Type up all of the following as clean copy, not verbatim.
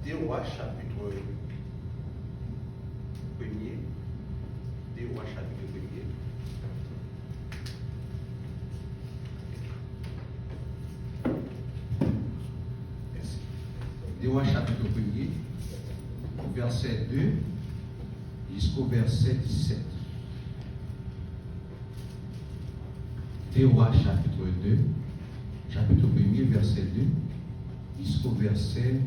2 Rois chapitre 1er. 2 Rois chapitre 1er. Merci. 2 Rois chapitre 1er, verset 2 jusqu'au verset 17. 2 Rois chapitre 2, chapitre 1er, verset 2 jusqu'au verset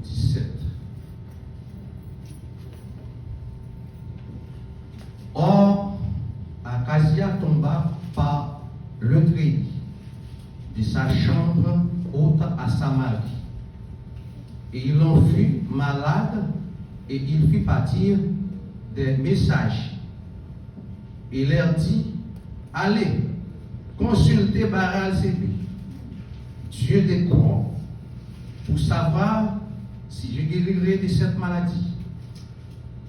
17. Or, Akazia tomba par le treillis de sa chambre haute à Samarie. Et il en fut malade, et il fit partir des messages. Il leur dit, allez, consultez Baal-Zébul, Dieu des courants, pour savoir si je guérirai de cette maladie.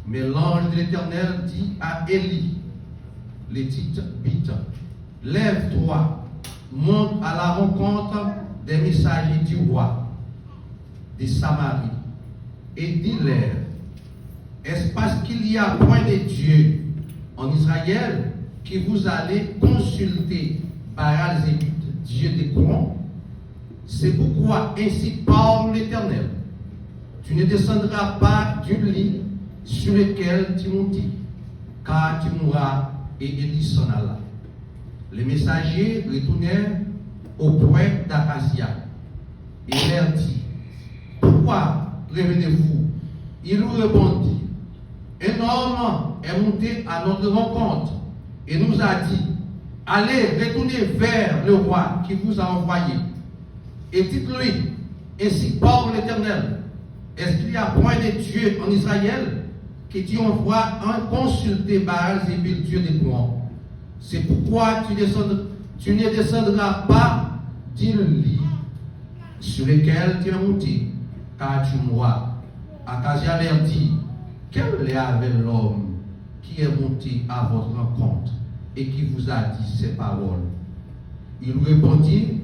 Mais l'ange de l'Éternel dit à Élie, les Tite-Bite, lève-toi, monte à la rencontre des messagers du roi de Samarie, et dis-leur, est-ce parce qu'il y a point de Dieu en Israël que vous allez consulter Baal-Zébul, Dieu des courants? C'est pourquoi ainsi parle l'Éternel, tu ne descendras pas du lit sur lequel tu montais, car tu mourras. Et Élie s'en alla. Les messagers retournèrent auprès d'Akazia et leur dit, pourquoi revenez-vous? Il nous répondit, un homme est monté à notre rencontre et nous a dit, allez, retournez vers le roi qui vous a envoyé et dites-lui, ainsi parle l'Éternel, est-ce qu'il y a point de Dieu en Israël que tu envoies un consulter Baal-Zébul, Dieu des courants? C'est pourquoi tu ne descendras pas du lit sur lequel tu es monté, car tu mourras. Akazia leur dit, quel est avec l'homme qui est monté à votre rencontre et qui vous a dit ces paroles? Il répondit,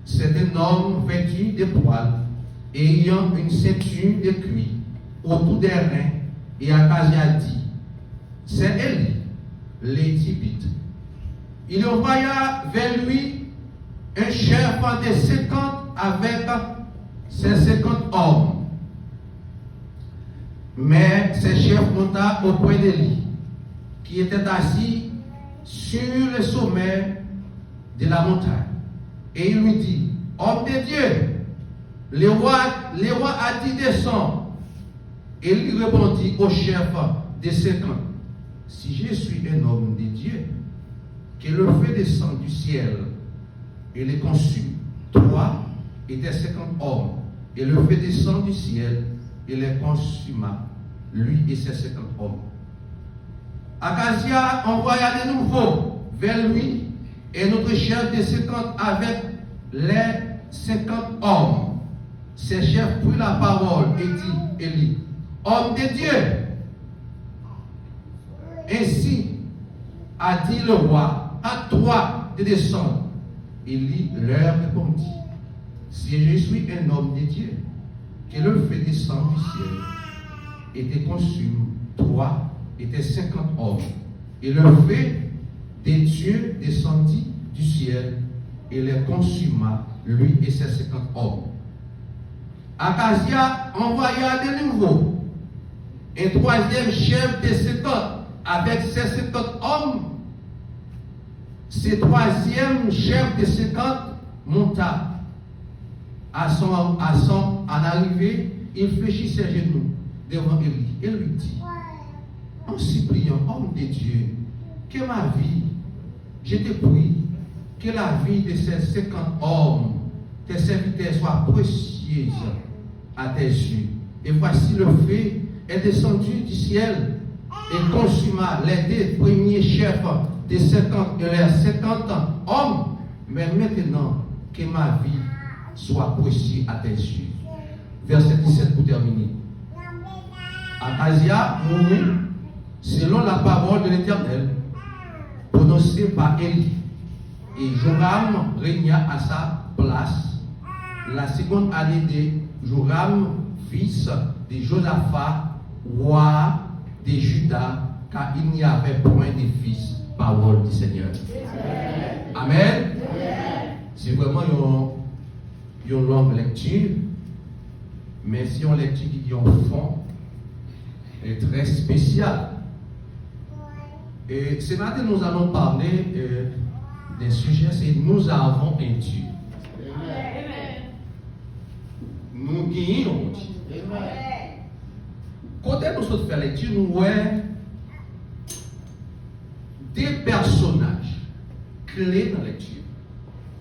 c'est un homme vêtu de poils, ayant une ceinture de cuir autour des reins. Et Akazia dit, c'est Élie, les Tite-Bite. Il envoya vers lui un chef de 50 avec ses 50 hommes. Mais ce chef monta auprès d'Élie, qui était assis sur le sommet de la montagne. Et il lui dit, homme de Dieu, le roi a dit descends. Et il répondit au chef des 50, si je suis un homme de Dieu, que le feu descende du ciel et les consume, toi et tes 50 hommes, et le feu descend du ciel et les consuma, lui et ses 50 hommes. Akazia envoya de nouveau vers lui et notre chef des 50 avec les 50 hommes. Ces chefs prirent la parole et dit, Élie, homme de Dieu, ainsi a dit le roi, à toi de descendre. Élie leur répondit, si je suis un homme de Dieu, que le feu descende du ciel et te consume, toi et tes 50 hommes. Et le feu de Dieu descendit du ciel et les consuma, lui et ses 50 hommes. Akazia envoya de nouveau un troisième chef de 50 avec ses 50 hommes. Ce troisième chef de 50 monta en arrivée, il fléchit ses genoux devant Élie et lui dit, en suppliant, homme de Dieu, que ma vie, je te prie, que la vie de ces 50 hommes, tes serviteurs, soit précieuse à tes yeux. Et voici le feu est descendu du ciel et consuma les deux premiers chefs de 50 et les 50 hommes. Mais maintenant, que ma vie soit précieuse à tes yeux. Verset 17 pour terminer. Akazia mourut selon la parole de l'Éternel prononcée par Élie. Et Joram régna à sa place la seconde année Joram, fils de Josaphat, roi de Juda, car il n'y avait point de fils, parole du Seigneur. Amen. C'est vraiment une longue lecture, mais c'est une lecture qui est en fond et très spéciale. Et ce matin, nous allons parler d'un sujet, c'est nous avons un Dieu. Nous gagnons un Dieu. Quand nous sommes fait lecture, nous voyons des personnages clés dans la lecture.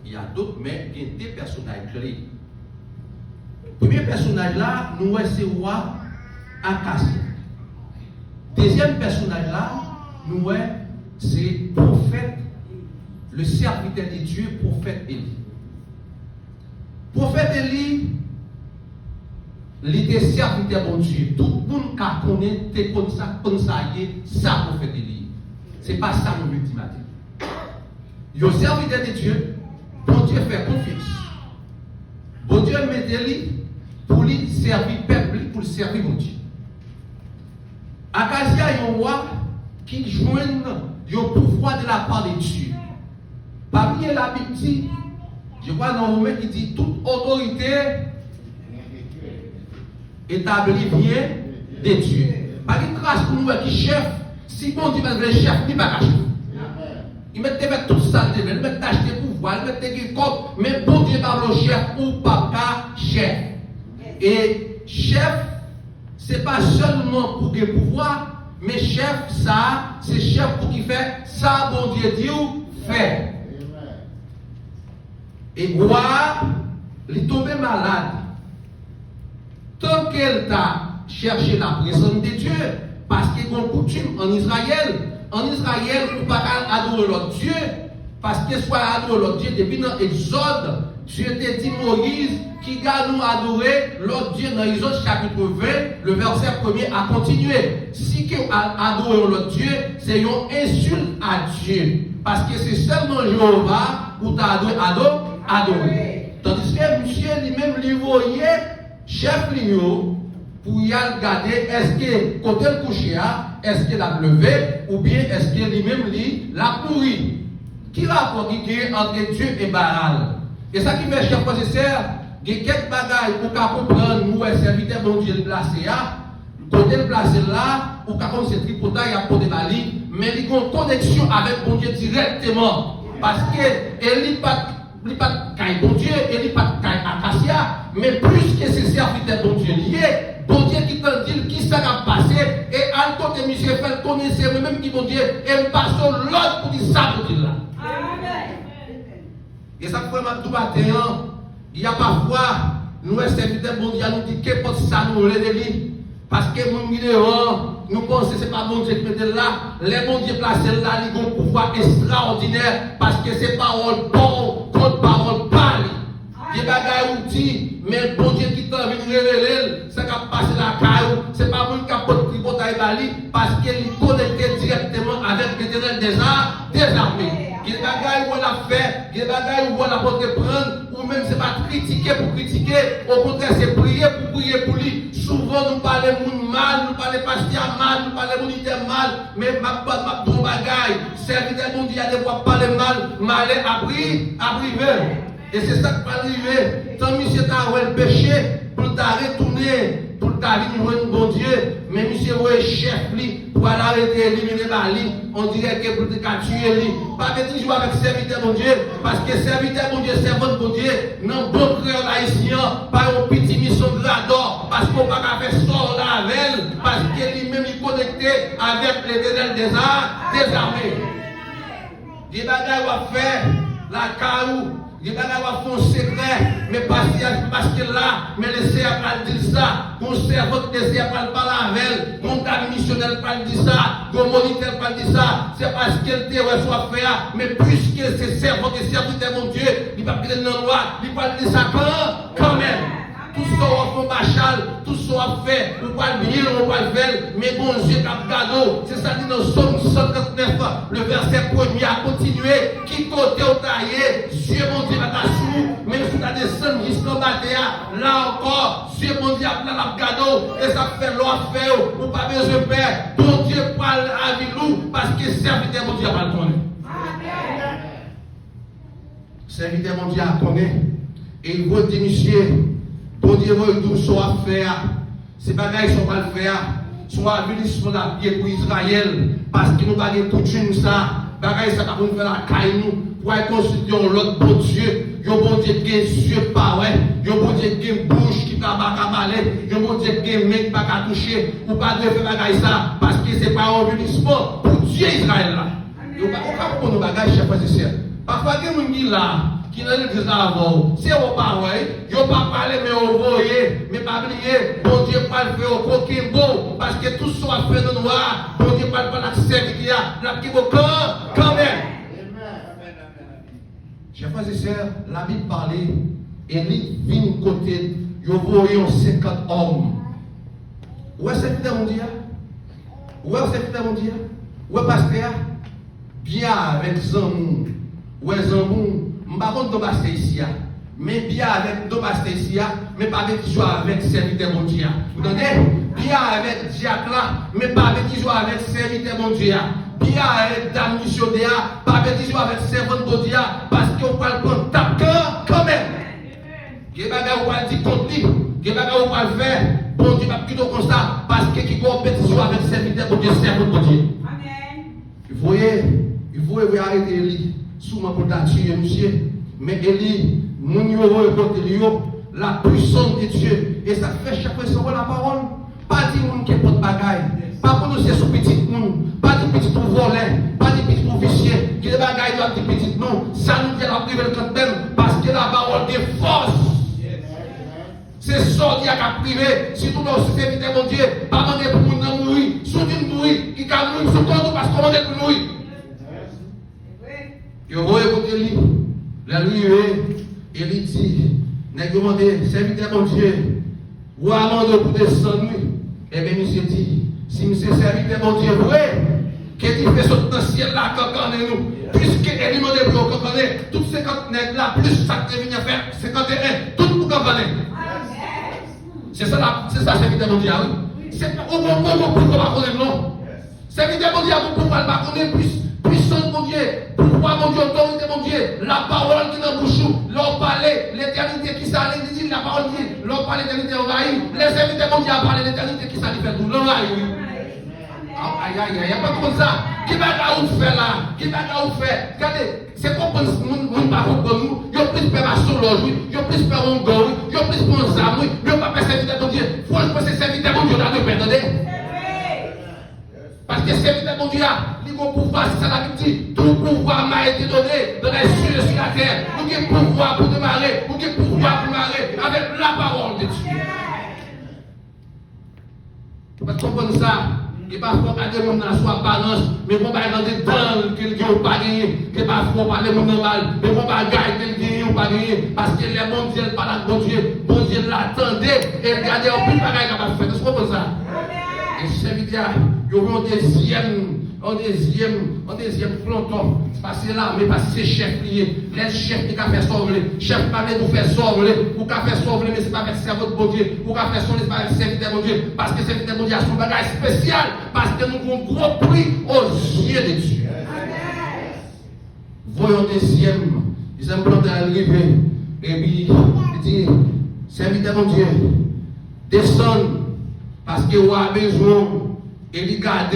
Il y a d'autres, mais il y a des personnages clés. Le premier personnage là, nous voyons c'est roi Akasia. Deuxième personnage là, nous voyons c'est prophète, le serviteur de Dieu, prophète Élie. Prophète Élie, il était serviteur de Dieu. Tout le monde qui connaît, comme ça, ça prophète Élie. Ce n'est pas ça nous le dit matin. Le serviteur de Dieu, bon Dieu fait confiance. Bon Dieu met Élie pour lui servir le peuple, pour le servir mon Dieu. Akasia est un roi qui joint le pouvoir de la part de Dieu. Parmi la Bible dit, je vois dans Romain qui dit toute autorité établie vient de Dieu. Par une grâce pour nous qui chef, si bon Dieu est le chef, il ne va pas chef. Il met tout ça, il met tâche de pouvoir, il met des corps, mais bon Dieu par le chef ou pas chef. Et chef, ce n'est pas seulement pour le pouvoir, mais chef, ça, c'est chef pour qui fait ça, bon Dieu dit ou fait. Et roi, il est tombé malade. Tant qu'elle t'a cherché la présence de Dieu, parce qu'il y a une coutume en Israël, on ne peut pas adorer l'autre Dieu, parce que soit adorer l'autre Dieu, depuis dans l'Exode, Dieu t'a dit Moïse, qui garde nous adorer l'autre Dieu dans l'Exode chapitre 20, le verset 1er a continué. Si que adorer l'autre Dieu, c'est une insulte à Dieu, parce que c'est seulement Jéhovah où tu as adoré. Tandis que monsieur lui-même lui voyait chef Ligno pour y aller regarder est-ce que côté le coucher est-ce qu'il a levé ou bien est-ce que lui-même lui l'a pourri. Qui rapport qui est entre Dieu et Baal? Et ça qui fait chers frères et sœurs, il y a quelques bagages pour comprendre nous les serviteurs bon Dieu le placé là, côté le placé là, ou quand c'est tripotaille à côté Bali, mais il y a une connexion avec bon Dieu directement parce que il n'est pas bon Dieu, il n'est pas Akasia, mais plus que ces serviteurs bon Dieu liés, bon Dieu qui t'en dit qui ça va passer, et à côté de monsieur fait connaître même qui bon Dieu, et passe l'autre pour dire ça pour dire là. Et ça fait ma tout matin, il y a parfois, nous les serviteurs bon Dieu nous dit que pour ça nous les parce que nous pensons que ce n'est pas bon Dieu qui met là, les bons Dieu placés là, ils ont un pouvoir extraordinaire, parce que c'est parole bonne contre parole pâle. Il y a des bagages dit, mais bon Dieu qui t'a vu révéler, ça qui a passé la caille, c'est pas bon qui a porté le tripotaille Bali, parce qu'il est connecté directement avec l'Éternel des armées. Il y a des bagages où on a fait, il y a des bagages où on a porté prendre, ou même c'est pas critiquer pour critiquer, au contraire c'est prier pour lui. Souvent nous parlons de mal, nous parlons pasteur mal, nous parlons de mal, mais ma bon bagaille, serviteur bon Dieu a des fois parler mal est appris. Et c'est ça qui va arriver. Tant monsieur t'a le péché, pour t'a retourner, pour t'a venir bon Dieu, mais monsieur est chef lui, pour aller arrêter, éliminer Bali, on dirait que pour te tuer lui. Pas de jouer avec serviteur mon Dieu, parce que serviteur mon Dieu, servant mon Dieu, non bon créole haïtien, pas un petit mission grador, parce qu'on va pas faire sort là avec elle, parce que lui-même est connecté avec l'Éternel des armées. Des bagages à faire, la caillou. Il va y avoir un secret, mais parce que là, mais le CA va dire ça, mon cerveau de CA va parler avec elle, mon cas missionnel va dire ça, mon moniteur va dire ça, c'est parce qu'elle te reçoit faire, mais puisque c'est cerveau de serviteur mon Dieu, il va pas dire non noir, il va dire ça quand même. tout ce qu'on fait machal, tout ce qu'on fait, on va le bien, on va le faire, mais bon Dieu, cap cadeau, c'est ça dit dans Somme 139, le verset 1er à continuer, qui côté au taillé, Dieu mon Dieu va t'assurer, même si tu as descendu jusqu'au bâtiment, là encore, Dieu mon Dieu a plein de cadeaux, et ça fait l'offre, ou pas besoin de père, bon Dieu parle avec nous, parce que serviteur mon Dieu va le connaître. Serviteur mon Dieu a connaître, et il va dire, monsieur, bon Dieu va nous soit faire, ces bagages sont pas le faire, soit bénissement la pied pour Israël, parce que nous avons toute une ça, bagages ça va nous faire la caille nous, pour constituer l'autre bon Dieu, un bon Dieu qui a des yeux pas ouais, un bon Dieu qui a une bouche qui va pas maler, un bon Dieu qui a une main qui va pas toucher, ou pas de faire bagages ça, parce que c'est pas un bénissement pour Dieu Israël là. Nous pas pour nos bagages, chers frères et sœurs. Parfois, il y a des gens qui là, qui dans l'église là avant, c'est au pas ouais, ils n'ont pas parlé, mais on voyait, mais pas oublier, bon Dieu pas le faire au coquin beau, parce que tout ce qu'on fait de noir, bon Dieu pas le faire l'accès qu'il y a, la qui vaut quand même. Chers frères et sœurs, la Bible parlait, et il vient côté, ils voyaient 50 hommes. Où est-ce que c'est mon Dieu? Où est-ce que c'est mon Dieu? Où est-ce que pasteur? Bien avec Zambou. Où est Zambou? Je ne sais pas si pasteur ici. Mais bien avec nos pasteurs ici, mais pas avec qui joue avec serviteur mon Dieu. Vous entendez? Bien avec diacre là, mais pas avec qui joue avec serviteur mon Dieu. Bien avec dame missionnaire, pas avec qui joue avec servant mon Dieu, parce qu'on va le prendre tape quand même. Il y a des bagages où on va dire contre lui, il y a des bagages où on va le faire, bon Dieu va plutôt comme ça, parce qu'il y a compétition avec serviteur mon Dieu, servant mon Dieu. Amen. Il faut arrêter Élie, souvent pour tuer monsieur, mais Élie, mon yoro côté la puissance de Dieu, et ça fait chaque fois sur la parole. Pas dire monde qui est porte bagaille, pas pour nous c'est sous petit monde, pas dire petit pour voler, pas dire petit pour vicier, qui les bagailles doivent dire petit non, ça nous fait la priver quand même, parce que la parole est force. C'est ça qui a privé, si tout nos serviteurs mon Dieu, pas demander pour nous mourir, sous une mourir, qui a mourir sous compte parce qu'on est pour mourir. Je vois écouter lui, la lui et lui dit, n'est-ce pas demandé, serviteur mon Dieu, ou amende pour descendre, et bien monsieur dit, si monsieur serviteur mon Dieu, vrai, qu'il fait sauter dans le ciel là, quand nous, puisque elle lui demande pour qu'on connaît, toutes 50 nègres là, plus ça qui vient faire, 51, tout pour qu'on connaît. C'est ça, serviteur mon Dieu, oui. C'est pas au moment pour qu'on va connaître, non. Serviteur mon Dieu, pour qu'on va connaître plus. Puissance mon Dieu, pouvoir mon Dieu, autorité mon Dieu, la parole qui est dans le bouchou, l'on parlait, l'éternité qui s'allait, dit la parole dit, l'on parlait l'éternité envahie, les serviteurs mon Dieu a parlé l'éternité qui s'allait faire tout, l'envahie, oui. Aïe, aïe, aïe, il n'y a pas comme ça. Qui va vous faire là? Qui va vous faire? Regardez, c'est pas pour nous, pas pour nous, il y a plus peur à Solange, il y a plus peur à Ongo, il y a plus peur à Zam, il n'y a pas peur à serviteur mon Dieu. Il faut que ces serviteurs mon Dieu là, vous entendez? Parce que serviteur mon Dieu là, mon pouvoir, c'est ça la dit. Tout pouvoir m'a été donné dans les cieux et sur la terre. Vous avez pouvoir pour démarrer, vous avez pouvoir pour marrer avec la parole de Dieu. Vous comprenez ça? Et parfois, quand les gens dans la balance, mais on va dans des temps qu'ils n'ont pas gagné. Et parfois, on va les gens mal, mais on va gagner qu'ils n'ont pas gagné. Parce que les mondiaux par la bon Dieu l'attendait. Et regardez, on peut pas gagner capable de faire. Vous comprenez ça? Et serviteur, il y aura un deuxième planton, parce que là, mais parce que c'est chef lié, les chefs qui ont fait sauver, chef pas pour faire sauver, ou qui fait sauver, mais c'est pas avec cerveau de bon Dieu, ou qui fait sauver, c'est pas avec serviteur de bon Dieu, parce que serviteur de bon Dieu a son bagage spécial, parce que nous avons un gros prix aux yeux de Dieu. Voyons deuxième, deuxième planton arrivé, et puis, il dit, serviteur de mon Dieu, descend, parce que vous avez besoin, et il garde.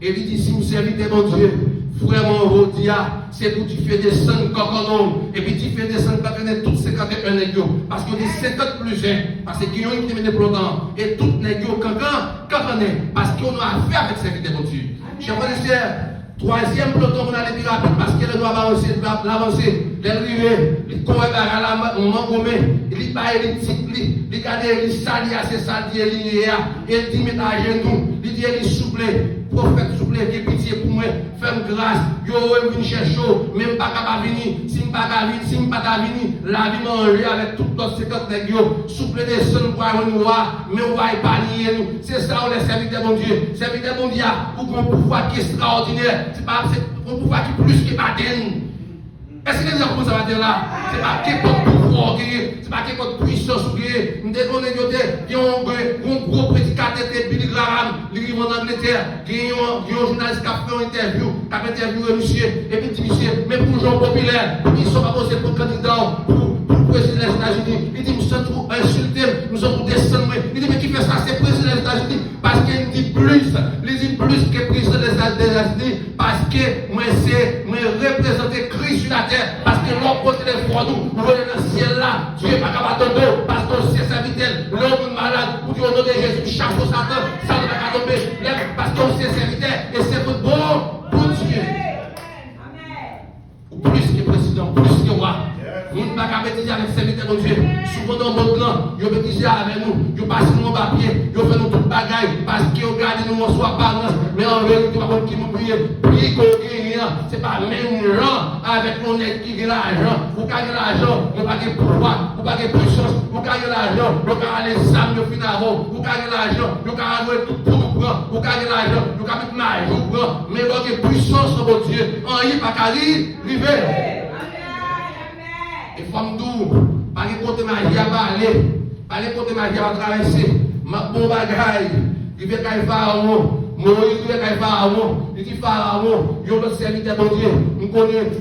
Et il dit, si vous servez mon Dieu, vraiment, vous dites, c'est pour tu fais descendre coconon, et puis tu fais descendre coconon, toutes 51 négos, parce qu'on est 50 plus 1, parce qu'il y a une qui est plongeant, et toutes négos, coconon, parce qu'on a affaire avec serviteur mon Dieu. Chers frères et sœurs, troisième peloton, on a les plus rapide, parce qu'elle doit avancer, l'arrivée, il courait à la mangomé, il baille les titres, il garde les salis à ses salis, il dit met à genoux, il dit il souple, prophète souple, qui pitié pour moi, fais grâce, yo venu chercher, même pas capable venir, si pas capable venir, la vie manger avec tout l'autre 50 nègres, souple des sons pour avoir nous voir, mais on va épargner nous. C'est ça on est serviteur bon Dieu, serviteur bon Dieu, pour un pouvoir qui est extraordinaire, c'est pas un pouvoir qui est plus que Baden. Est-ce que les gens commencent à dire là? C'est pas quelque chose de pouvoir, c'est pas quelque chose de puissance. Nous devons il y a un gros prédicateur de Billy Graham, il arrive en Angleterre, il y a un journaliste qui a fait une interview, monsieur, et puis il dit, monsieur, mais pour les gens populaires, ils ne sont pas posés pour candidat, pour le président des États-Unis. Il dit, nous sommes pour insulter, nous sommes pour descendre. Il dit, mais qui fait ça? C'est le président des États-Unis, parce qu'il dit plus, il dit plus que le président des États-Unis, parce que moi, c'est représenter Christ sur la terre, parce que l'homme côté des fois nous voyons dans le ciel là, Dieu n'est pas capable de parce que c'est serviteur, l'homme malade, pour dire au nom de Jésus, chasse au Satan, ça ne va pas tomber, parce que c'est serviteur, et c'est pour Dieu. Plus que président, plus que roi. Nous ne pouvons pas bêtiser avec serviteur de Dieu. Souvent dans le monde là, ils bêtisent avec nous, ils passent nos papiers, ils font nous toute bagaille, parce qu'ils regardent nous en soi apparence, mais en vérité, qui nous prie, c'est pas même gens avec mon aide qui gagne l'argent. Vous gagnez l'argent, vous n'avez pas de pouvoir, vous n'avez pas de puissance, vous gagnez l'argent, vous gagnez les âmes de finalement, vous gagnez l'argent, vous gagnez tout pour vous prendre, vous gagnez l'argent, vous gagnez tout mal, vous prendre, mais vous avez puissance sur votre Dieu. En y pas qu'à arriver. Et femme d'où, pas les côtés magie à parler, pas les côtés magie à traverser, ma bon bagaille, il veut qu'à Pharaon, Moïse veut qu'à Pharaon, il dit Pharaon, il y a notre serviteur bon Dieu, nous connaissons,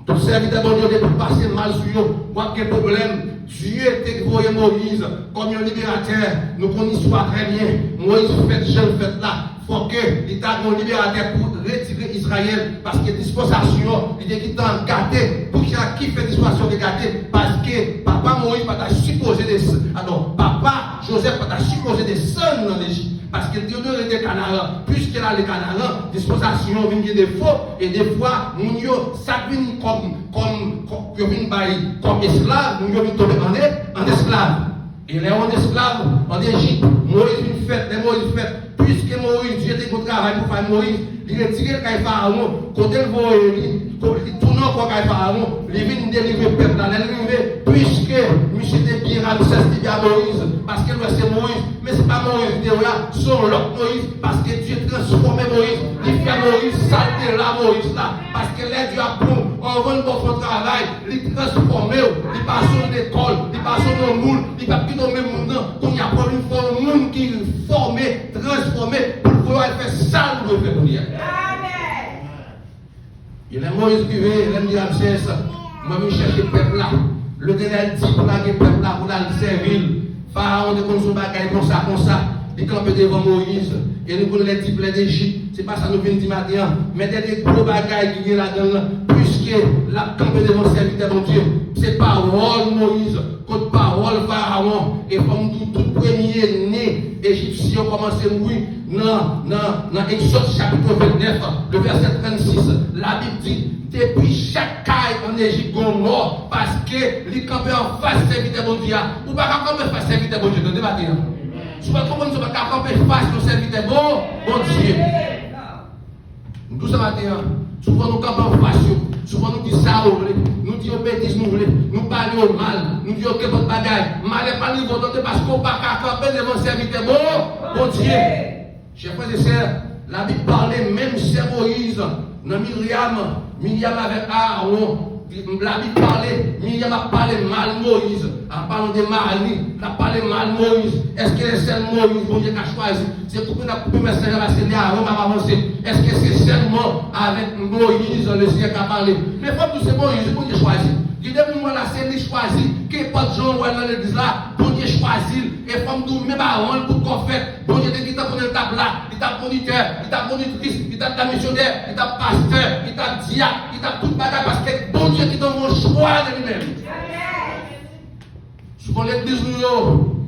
ton serviteur bon Dieu, il est passé mal sur eux, quoi qu'il y ait problème. Dieu était envoyé Moïse comme un libérateur. Nous connaissons très bien. Moïse fait jeune fait là. Il faut que l'État un libérateur pour retirer Israël. Parce que dispensation, il dit qu'il t'a gâté. Pour qui fait dispensation de gâter? Parce que papa Moïse pas supposé des alors papa Joseph pas supposé des sons dans l'Égypte. Parce que Dieu nous était Canaan. Puisqu'il a les Canaan, dispensation vient des faux. Et des fois, nous ça vient comme esclave, nous sommes tombés en esclave. Et les en esclave en Égypte, Moïse une fête, les Moïse fête. Puisque Moïse, Dieu était au travail pour faire Moïse, il a tiré le Pharaon, côté le voyait, il tourne encore le Pharaon, il vient délivrer le peuple dans l'arrivée, puisque monsieur était bien Ramsès, il à Moïse, parce que c'est Moïse, mais ce n'est pas Moïse, il est là, c'est l'autre Moïse, parce que Dieu transformé Moïse, il fait Moïse, salté là, Moïse là, parce que là, Dieu a pris, on va son travail, il transformé, il passe sur l'école, il passe sur le moule, il va plus dans le monde, donc il y a pas une fois un monde qui est formé, transformé, pour pouvoir faire ça, pour le faire. Il y a Moïse qui veut, il dit Ramsès, moi je cherche le peuple là. Le Ténèbres dit pour le peuple là, pour le servir. Pharaon de son bagage comme ça. Il campe devant Moïse. Et nous connaissons les types d'Égypte. Ce n'est pas ça nous vient dire maintenant. Mais des gros bagages qui viennent là-dedans. Puisque la campe devant le serviteur de Dieu. C'est parole Moïse. Contre parole Pharaon. Et comme tout premier né égyptien commence à mourir. Dans Exode chapitre 29, le verset 36, la Bible dit, depuis chaque caille en Égypte, on mort parce que les campés en face serviteur bon Dieu. Ou pas camper face serviteur bon Dieu, dans le débat. Si vous comprenez, vous ne pouvez pas camper face au serviteur bon Dieu. Nous ce matin, souvent nous campons en face, souvent nous disons ça, nous disons bêtises, nous parlons au mal, nous disons que votre bagaille, mal n'est pas niveau d'autre parce qu'on ne peut pas camper devant le serviteur bon Dieu. Chers frères et sœurs, la Bible parlait même c'est Moïse, dans Myriam avec Aaron. La Bible parlait, Myriam a parlé mal Moïse. En parlant de Marie, elle a parlé mal Moïse. Est-ce que c'est Moïse bon Dieu qui a choisi? C'est pour que la coupe message va se Aaron va avancer. Est-ce que c'est seulement avec Moïse le Seigneur qui a parlé? Mais il faut que c'est Moïse, bon Dieu choisi. Il dit que la c'est choisi, que pas de gens dans l'église là, bon Dieu choisi, et comme nous, même Aaron pour qu'on fait, bon Dieu qui t'a donné le table là, il t'a moniteur, il t'a monitrice, il t'a missionnaire, il t'a pasteur, il t'a diacre, il t'a tout bagage parce que bon Dieu qui donne mon choix de lui-même. Souvent l'église nous,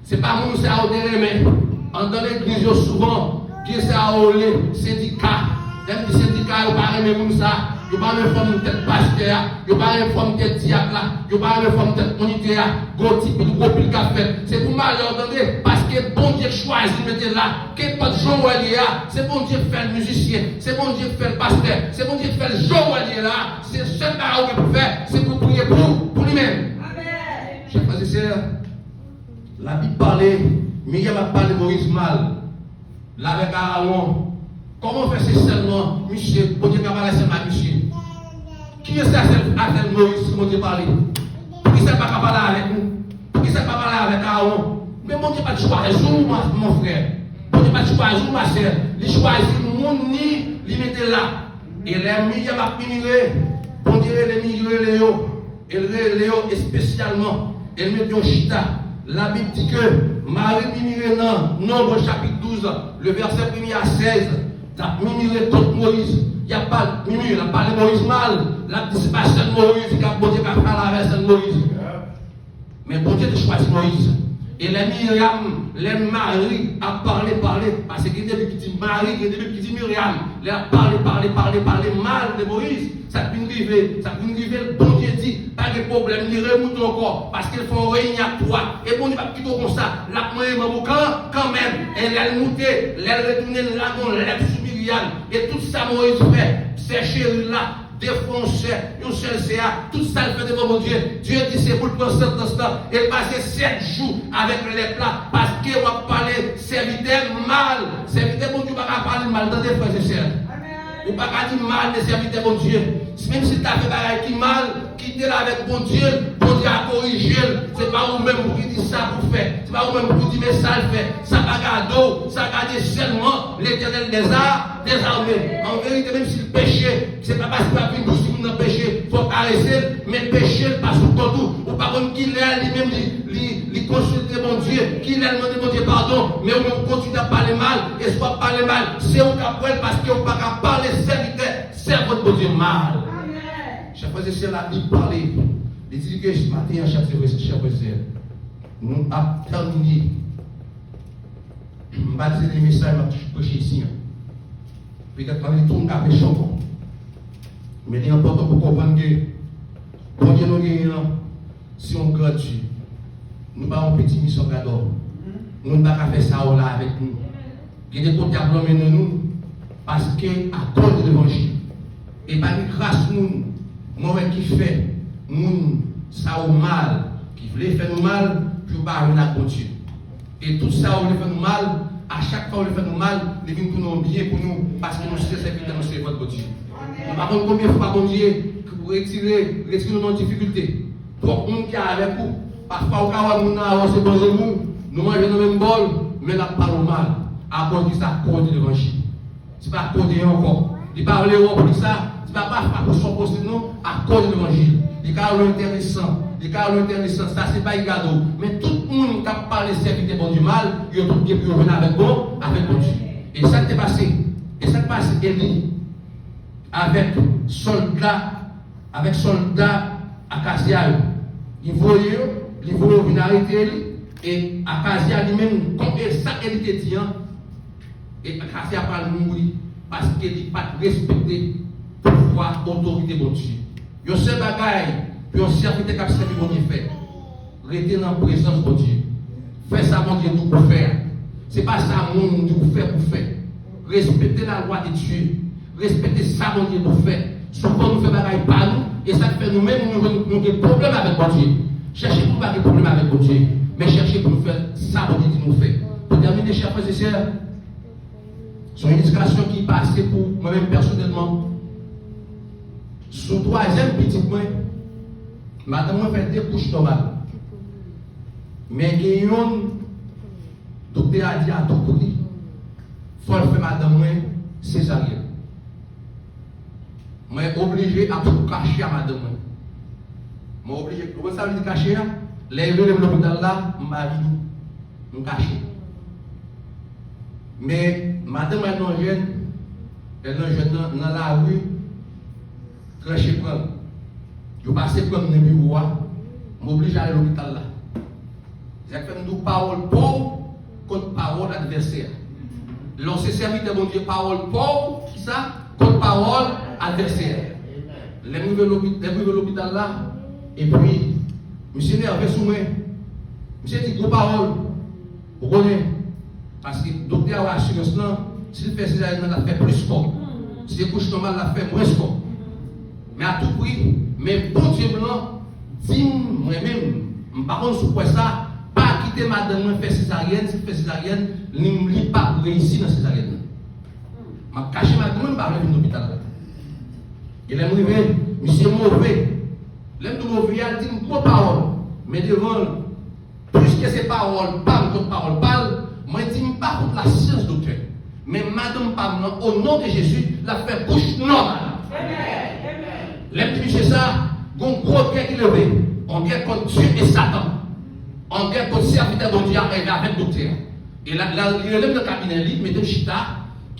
c'est pas nous, c'est à au mais dans l'église souvent, qui c'est à au syndicat, même les syndicats, ils parlent même ça. yo pas une forme tête pasteur, yo pas une forme tête diacre là, yo pas une forme tête moniteur, gros type de gros pile fait. C'est pour mal entendez parce que bon Dieu choisit mettre là, que pas de Joël là, c'est bon Dieu fait le musicien, c'est bon Dieu fait le pasteur, c'est bon Dieu fait le Joël là, c'est seul bagage que pour faire, c'est pour prier pour lui-même. Amen. Chers frères et sœurs, la Bible parlait, Myriam a parlé de Moïse mal. Là avec Aaron. Comment faire c'est seulement, monsieur, pour Dieu qui a parlé seulement à monsieur? Qui est-ce qui a Moïse, mon Dieu parler? Pour qui ça pas parler avec nous? Pour qui ça pas parler avec Aaron? Mais mon Dieu pas choisir mon frère. Mon Dieu pas choisir ma soeur. Il choisit mon nid, il mettait là. Et les Myriam a migré. Bon Dieu, les migré Léo. Et Léo spécialement. Elle met un chita. La Bible dit que Marie migré dans Nombre chapitre 12, le verset 1er à 16. T'as mimilé contre Moïse. Il n'y a pas de mimile, il a parlé Moïse mal. La participation de Moïse, il a bon Dieu qui a parlé avec Moïse. Mais bon Dieu a choisi Moïse. Et les Myriam, les maris, a parlé, parce qu'il y a des qui disent Marie, il y a des qui disent Myriam. Il a parlé mal de Moïse. Ça peut nous arriver, le bon Dieu dit, pas de problème, il remonte encore, parce qu'il faut réunir à toi. Et bon Dieu va plutôt comme ça, la moyenne quand même, elle a monté, elle a retourné là, on lève sur Myriam. Et tout ça, Moïse fait, ces chéris là, défoncer, un seul CA, tout ça le fait devant mon Dieu. Dieu dit c'est pour le prendre cet instant et passer 7 jours avec les plats parce qu'il va parler serviteur mal. Serviteur bon Dieu, va parler mal dans des frères et sœurs. Ou pas dire mal des serviteurs bon Dieu. Même si tu as fait des qui mal, quittez là avec bon Dieu a corrigé. C'est pas vous-même qui dit ça pour faire. C'est pas vous-même qui dit mais ça le fait. Ça va garder, ça garde seulement l'éternel des armées. En vérité, même si le péché, c'est pas parce qu'il va venir douce dans le péché, il faut caresser, mais péché passe au tout. Ou par contre, qu'il est lui-même, il consulte mon Dieu, qu'il est demandé mon Dieu pardon, mais on continue à parler mal, et soit parler mal, c'est au capouel parce qu'on ne peut pas parler serviteur, c'est votre bon Dieu mal. Chers frères et sœurs, la Bible parle, il dit que ce matin, chers frères et sœurs, nous avons terminé. Je vais dire les messages que je prêche ici. Peut-être qu'on est tout un peu chaud. Mais il est important pour comprendre que, pour Dieu nous gagnons, si on grandit, nous n'avons pas une petite mission cadeau. Nous ne pouvons pas faire ça là avec nous. Il y a des côtés à blâmer nous, parce qu'à cause de l'évangile, et par grâce nous, moi qui fait, nous, ça ou mal, qui voulait faire nous mal, puis on va revenir à continuer. Et tout ça, on veut faire nous mal, à chaque fois on veut faire nous mal, il vient pour nous bien pour nous, parce que nous sommes serviteurs, nous sommes votre Dieu. Nous avons combien de fois, bon Dieu, pour retirer nos difficultés. Pour nous qui est avec vous, parfois, on a avancé dans nous, nous mangeons le même bol, mais là, parlons mal. À cause de ça, à cause de l'évangile. Ce n'est pas à cause de encore. Il parle pour ça, ce n'est pas pour son poste, non, à cause de l'évangile. Les cas intéressant, ça c'est pas un cadeau. Mais tout le monde qui a parlé serviteur bon du mal, il a tout qui peut revenir avec bon Dieu. Et ça t'est passé. Et ça t'est passé, Élie, avec soldats Acasia. Il voyait venir arrêter lui. Et Acasia lui-même, comme ça il était dit, et Acasia parle de mourir parce qu'il n'a pas respecté le pouvoir, l'autorité de Dieu. Il y a ce bagaille, puis on serviteur qui a servi mon Dieu fait. Restez dans la présence de Dieu. Faites ça, mon Dieu, nous pour faire. Ce n'est pas ça, mon Dieu, pour faire. Respectez la loi de Dieu. Respectez ça, mon Dieu, pour faire. Souvent, nous faisons bagaille par nous, et ça fait nous-mêmes, nous avons des problèmes avec mon Dieu. Cherchez pour pas des problèmes avec mon Dieu, mais cherchez pour nous faire ça, mon Dieu, nous fait. Pour terminer, chers frères et sœurs, c'est une éducation qui passe pour moi-même personnellement. Sous troisième petit point, madame moi fait des couches normales. Mais il y a un docteur a dit à tout prix, il faut faire madame moi césarienne. Moi obligé à tout cacher à madame moi. Moi obligé, comment ça veut dire cacher? Les deux de l'hôpital là, mari nous cacher. Mais madame elle est jeune dans la rue. Tranché prendre. Je passe prendre le bureau, m'oblige à aller à l'hôpital là. J'ai fait une parole pauvre contre parole adversaire. L'on s'est servi de mon Dieu parole pauvre, qui ça? Contre parole adversaire. Les arrivés l'hôpital là, et puis, monsieur nerveux sous moi. Monsieur dit gros parole. Vous connaissez? Parce que le docteur a assurance là, s'il fait césarienne, il a fait plus fort. Si c'est couche normale, il a fait moins fort. Mais à tout prix, mais bon Dieu blanc, dis moi-même, par contre, sur quoi ça, pas quitter madame, moi faire césarienne, si fait césarienne, il ne pas réussir dans césarienne. Je vais cacher madame, je ne vais pas aller dans l'hôpital. Il est arrivé, monsieur mauvais. L'homme de mauvais, il dit une bonne parole. Mais devant, plus que ces paroles, parle contre parole, parle, moi je dis pas contre la science docteur. Mais madame Pamela, au nom de Jésus, l'a fait bouche normale. L'homme dit c'est ça, un gros guerre qui levé. On guerre contre Dieu et Satan. On guerre contre serviteur de Dieu avec le docteur. Et là, il lève le cabinet, il met un chita,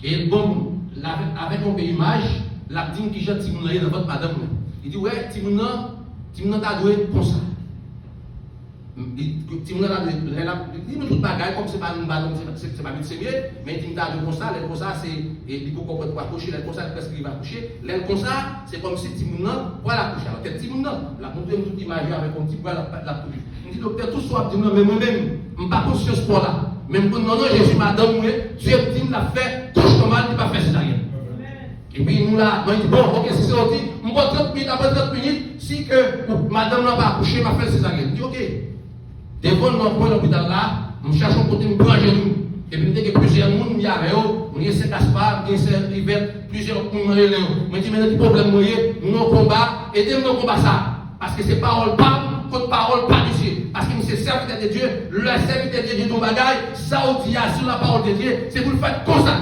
et bon, avec mon image, la dit qui jette Timouna dans votre madame. Il dit ouais, Timouna t'a doué comme ça. Timouna il dit tout bagaille comme c'est pas une balle, c'est pas vite c'est mieux, mais il t'a doué comme ça, c'est il faut qu'on peut coucher, l'aile comme ça, parce qu'il va coucher, l'aile comme ça, c'est comme si Timouna va la coucher. Alors Timouna, la montre une toute image avec un petit bras la couche. Il dit docteur tout soit dit mais moi-même, je pas conscience pour là. Même pour non Jésus madame Dieu dit l'a fait touche normal, il pas faire césarienne. Et puis nous là, on dit bon, ok, si c'est sorti, on va 30 minutes, après 30 minutes, si que madame n'a pas accouché, m'a fait césarienne. Je dis ok. Devant nous, l'hôpital là, nous cherchons côté nous grand genou. Et puis nous avons plusieurs personnes, il y a Saint-Gaspard, il y a Saint-Rivet, plusieurs personnes. Je dis mais le problème, nous avons combat, aidez-nous à combattre ça. Parce que c'est parole pas, contre parole pas d'ici. Parce que c'est serviteur de Dieu, le serviteur de Dieu, ton bagaille, ça on dit sur la parole de Dieu, c'est pour le faire comme ça.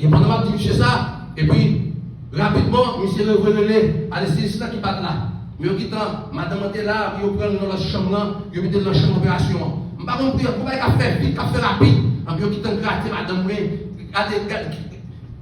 Et pendant que je fais ça, et puis rapidement, monsieur le relais à l'anesthésiste qui bat là. Mais au temps, madame était là, puis on prend dans la chambre là, il met dans la chambre d'opération. Je ne sais pas comment faire vite, faire rapide. Puis on quitte gratter madame,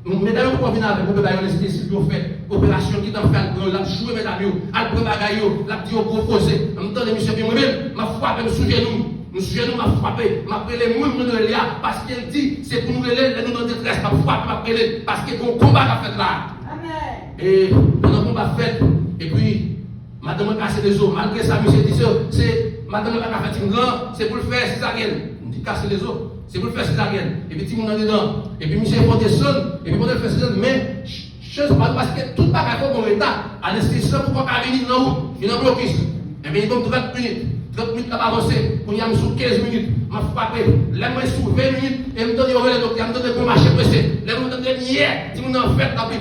mesdames, vous venir avec vous, l'anesthésiste qui fait opération qui t'en fait, la jouer mesdames, elle prend bagaille, la dit au proposé. En même temps, monsieur, moi-même, m'a frappé sous genou. Monsieur nous m'a frappé, m'a appelé nous de Léa parce qu'elle dit c'est pour nous aider, nous dans détresse, m'a frappé, m'a appelé parce que mon combat a fait là. Amen. Et pendant le combat fait, et puis madame a cassé les os, malgré ça, monsieur dit c'est madame a fait une grande, c'est pour le faire césarienne. On dit casser les os, c'est pour le faire césarienne. Et puis tout le monde est dedans. Et puis monsieur porte sonne, et puis pour le faire césarienne, mais chose parce que tout pas rapport au état, anesthésiste pour pas venir dans où, il en bloqué. Et bien il tombe 30 minutes. 30 minutes à avancer, pour y aller sur 15 minutes, m'a frappé, là moi sur 20 minutes, et me donne le docteur, me donne pour marcher pressé, là me donne hier, tu m'en fait tapis,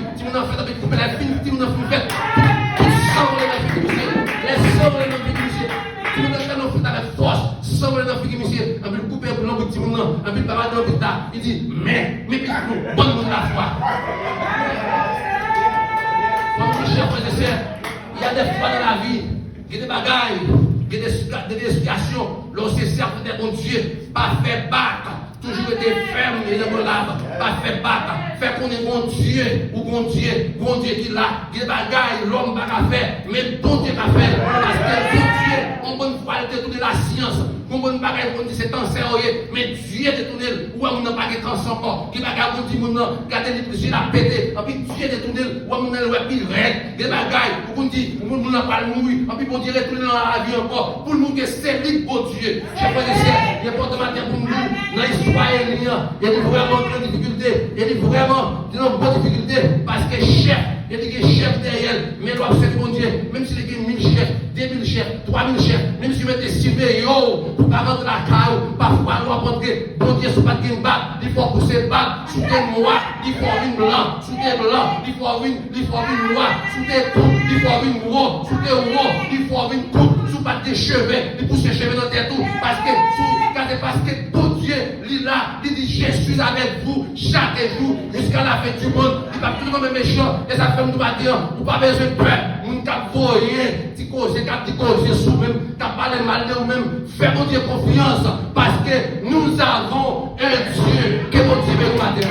couper la fine, tu m'en fait, sans les sans les tu m'en fait avec force, sans les monsieur, un peu couper pour l'homme, tu m'en, un peu pas mal de l'hôpital, il dit, mais bonne la foi. Mon cher frère et sœur, il y a des fois dans la vie, il y a des bagailles. Des explications, lorsque serviteur de mon Dieu, pas fait battre, toujours été ferme et inébranlable, pas fait battre, fait qu'on est mon Dieu, ou mon Dieu qui l'a, qui bagaille, l'homme va faire, mais bon Dieu va faire, parce que bon Dieu, on bonne foi, il détourne la science, on bonne bagaille, on dit c'est cancer, mais Dieu détourne, ou on n'a pas de cancer encore, qui bagaille, on dit mon nom, gardez les Dieu l'a pété, et puis Dieu détourne, ou on n'a pas de règle, des bagailles, ou on dit, on n'a pas le mourir, et puis bon Dieu retourne dans la vie encore, pour nous que c'est lui, bon Dieu, je sais pas il y a pas de matière pour nous, dans l'histoire, il y a vraiment de difficultés, il y a vraiment de nombreuses difficultés, parce que chef, il y a des chefs derrière, mais l'on observe mon Dieu, même s'il y a 1000 chefs, 2000 chefs, 3000 chefs, même si vous mettez ciblé, pour pas rentrer la caille, parfois l'on va rentrer, bon Dieu, sous pas de batte, il faut pousser batte, sous tes noir, il faut une blanc, sous tes blanc, il faut une noir, sous tes coups, il faut une rond, sous tes rond, il faut une coupe, sous pas tes cheveux, il pousse tes cheveux dans tes tout, parce que bon Dieu, il là, il dit je suis avec vous chaque jour jusqu'à la fin du monde. Il va tout le monde méchant et ça fait nous pas dire, vous pas besoin de peur, nous cap voyer, ti cause sous même, cap parler mal de nous-même, fais mon Dieu confiance parce que nous avons un Dieu que mon Dieu veut nous matin.